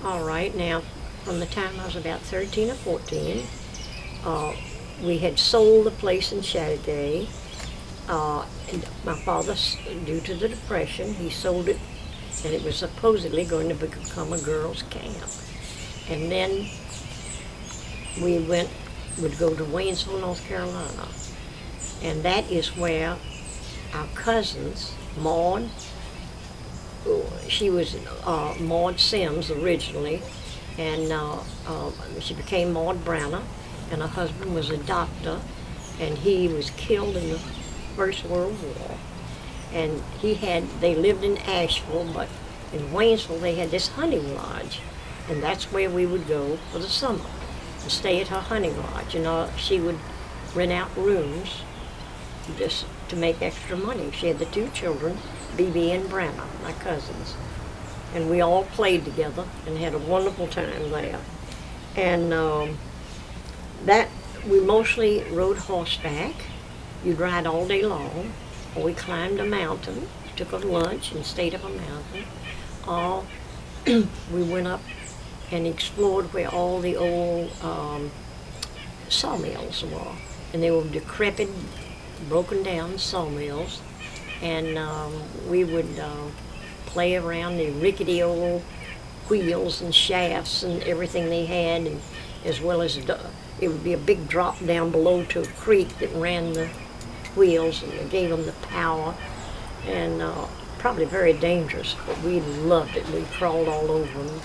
All right, now, from the time I was about 13 or 14, we had sold the place in Chattagay. And my father, due to the Depression, he sold it, and it was supposedly going to become a girls' camp. And then we would go to Waynesville, North Carolina. And that is where our cousins, Maud, she was Maud Sims originally, and she became Maud Browner, and her husband was a doctor, and he was killed in the First World War. And they lived in Asheville, but in Waynesville they had this hunting lodge, and that's where we would go for the summer and stay at her hunting lodge. She would rent out rooms just to make extra money. She had the two children, BB and Browner, my cousins, and we all played together and had a wonderful time there. And that we mostly rode horseback. You'd ride all day long, or we climbed a mountain, took a lunch and stayed up a mountain. Or we went up and explored where all the old sawmills were, and they were decrepit, broken down sawmills, and we would play around the rickety old wheels and shafts and everything they had, and as well as it would be a big drop down below to a creek that ran the wheels, and it gave them the power, and probably very dangerous, but we loved it. We crawled all over them.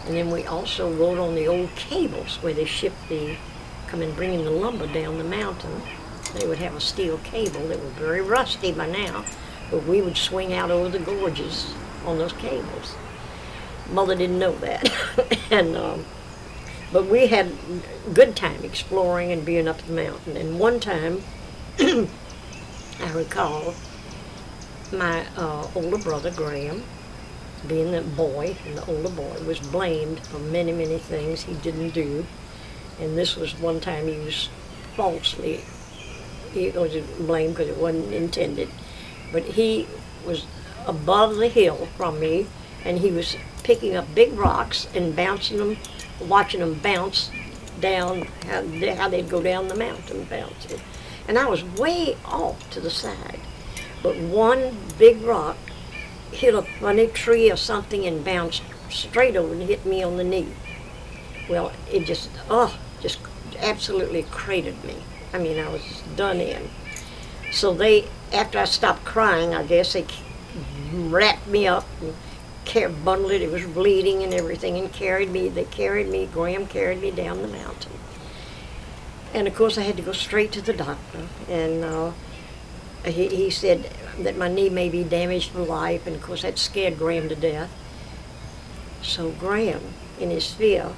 And then we also rode on the old cables where they shipped come and bringing the lumber down the mountain. They would have a steel cable that was very rusty by now, but we would swing out over the gorges on those cables. Mother didn't know that. And but we had a good time exploring and being up the mountain. And one time, I recall my older brother, Graham, being the boy, and the older boy, was blamed for many, many things he didn't do. And this was one time he was he was blamed because it wasn't intended. But he was above the hill from me, and he was picking up big rocks and bouncing them, watching them bounce down, how they'd go down the mountain bouncing. And I was way off to the side. But one big rock hit a funny tree or something and bounced straight over and hit me on the knee. Well, it just absolutely cratered me. I mean, I was just done in. So after I stopped crying, I guess they wrapped me up and bundled it. It was bleeding and everything, and Graham carried me down the mountain. And of course I had to go straight to the doctor, and he said that my knee may be damaged for life, and of course that scared Graham to death. So Graham, in his fear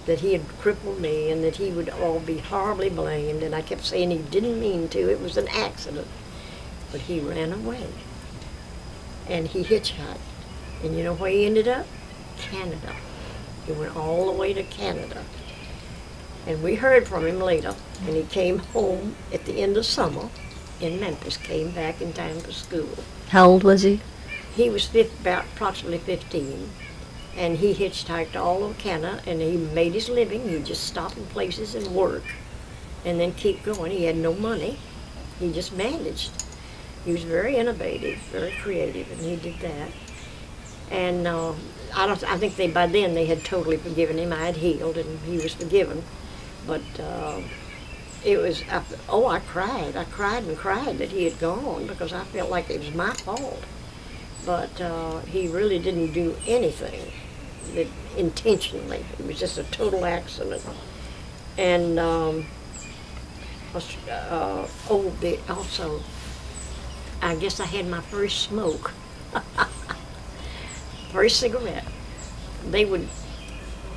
that he had crippled me and that he would all be horribly blamed, and I kept saying he didn't mean to, it was an accident, but he ran away. And he hitchhiked. And you know where he ended up? Canada. He went all the way to Canada. And we heard from him later, and he came home at the end of summer in Memphis, came back in time for school. How old was he? He was about approximately 15, and he hitchhiked all over Canada, and he made his living. He'd just stop in places and work, and then keep going. He had no money. He just managed. He was very innovative, very creative, and he did that. And I think by then they had totally forgiven him. I had healed, and he was forgiven. But it was, I cried. I cried and cried that he had gone, because I felt like it was my fault. But he really didn't do anything intentionally. It was just a total accident. And also, I guess I had my first smoke. First cigarette. They would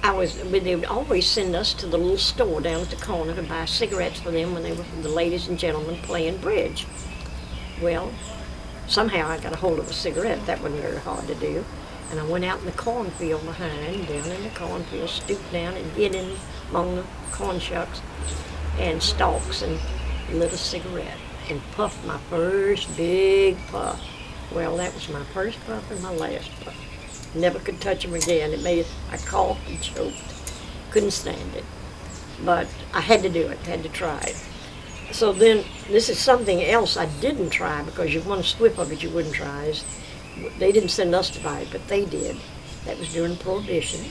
always send us to the little store down at the corner to buy cigarettes for them when they were the ladies and gentlemen playing bridge. Well, somehow I got a hold of a cigarette. That wasn't very hard to do. And I went out in the cornfield behind, down in the cornfield, stooped down and hid in among the corn shucks and stalks and lit a cigarette and puffed my first big puff. Well, that was my first puff and my last puff. Never could touch them again. I coughed and choked. Couldn't stand it. But I had to do it, had to try it. So then, this is something else I didn't try, because you one whiff of it you wouldn't try. They didn't send us to buy it, but they did. That was during Prohibition.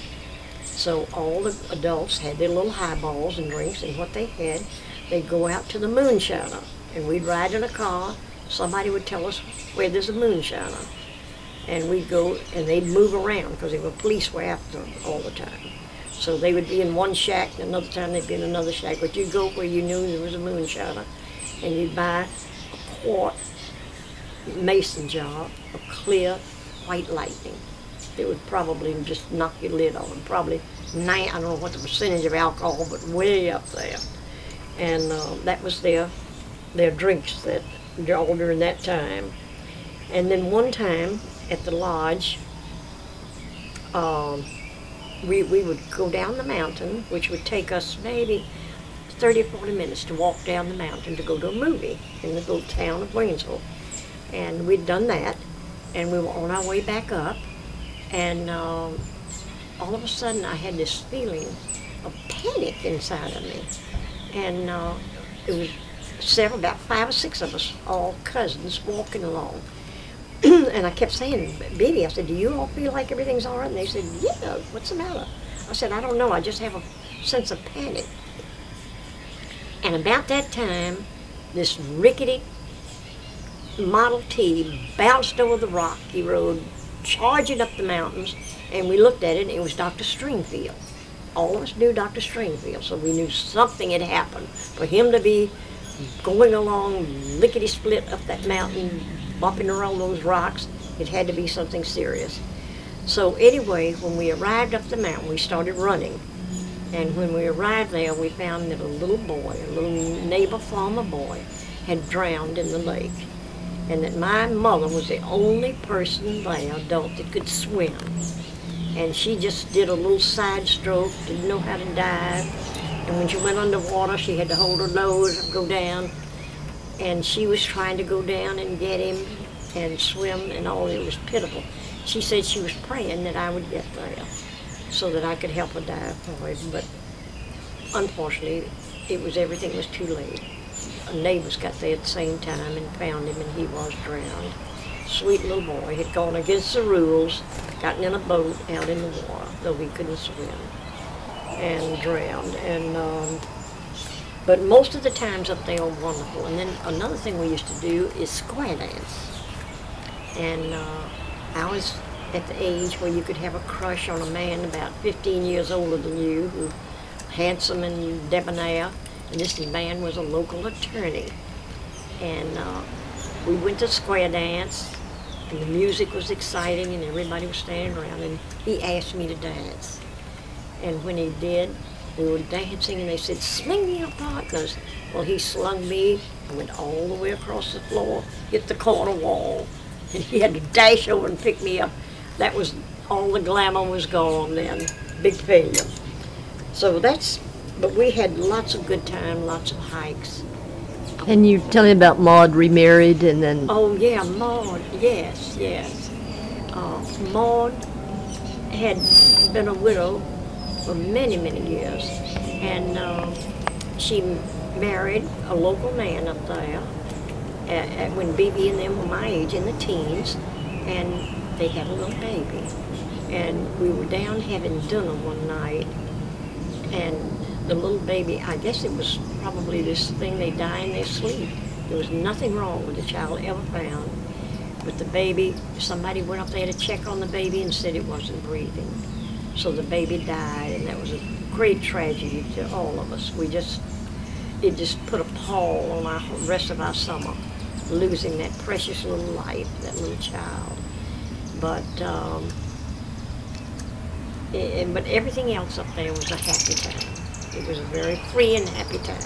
So all the adults had their little highballs and drinks, and what they had, they'd go out to the moonshiner, and we'd ride in a car. Somebody would tell us where there's a moonshiner, and we'd go, and they'd move around because they were police were after them all the time. So they would be in one shack, and another time they'd be in another shack. But you'd go where you knew there was a moonshiner, and you'd buy a quart mason jar of clear white lightning. It would probably just knock your lid off. Probably I don't know what the percentage of alcohol, but way up there. And that was their drinks that all during that time. And then one time at the lodge, we would go down the mountain, which would take us maybe 30 or 40 minutes to walk down the mountain to go to a movie in the little town of Waynesville. And we'd done that, and we were on our way back up, and all of a sudden I had this feeling of panic inside of me. And it was about 5 or 6 of us, all cousins, walking along. And I kept saying, Betty, I said, do you all feel like everything's all right? And they said, yeah, what's the matter? I said, I don't know, I just have a sense of panic. And about that time, this rickety Model T bounced over the rocky road, charging up the mountains, and we looked at it, and it was Dr. Stringfield. All of us knew Dr. Stringfield, so we knew something had happened. For him to be going along lickety-split up that mountain, bumping around those rocks, it had to be something serious. So anyway, when we arrived up the mountain, we started running. And when we arrived there, we found that a little boy, a little neighbor farmer boy, had drowned in the lake. And that my mother was the only person there, adult, that could swim. And she just did a little side stroke, didn't know how to dive. And when she went underwater, she had to hold her nose and go down. And she was trying to go down and get him and swim and all. It was pitiful. She said she was praying that I would get there so that I could help her dive for him. But unfortunately, everything was too late. Neighbors got there at the same time and found him, and he was drowned. Sweet little boy had gone against the rules, gotten in a boat out in the water, though he couldn't swim, and drowned. And but most of the times up there are wonderful. And then another thing we used to do is square dance. And I was at the age where you could have a crush on a man about 15 years older than you, who handsome and debonair. And this man was a local attorney. And we went to square dance, and the music was exciting, and everybody was standing around, and he asked me to dance. And when he did, we were dancing, and they said, sling your partners. Well, he slung me and went all the way across the floor, hit the corner wall, and he had to dash over and pick me up. That was, all the glamour was gone then. Big failure. So but we had lots of good time, lots of hikes. And you tell me about Maud remarried and then... Oh yeah, Maud, yes. Maud had been a widow for many, many years. And she married a local man up there when Bibi and them were my age, in the teens. And they had a little baby. And we were down having dinner one night, and the little baby, I guess it was probably this thing, they die in their sleep. There was nothing wrong with the child ever found. But the baby, somebody went up there to check on the baby and said it wasn't breathing. So the baby died, and that was a great tragedy to all of us. It just put a pall on our rest of our summer, losing that precious little life, that little child. But but everything else up there was a happy time. It was a very free and happy time.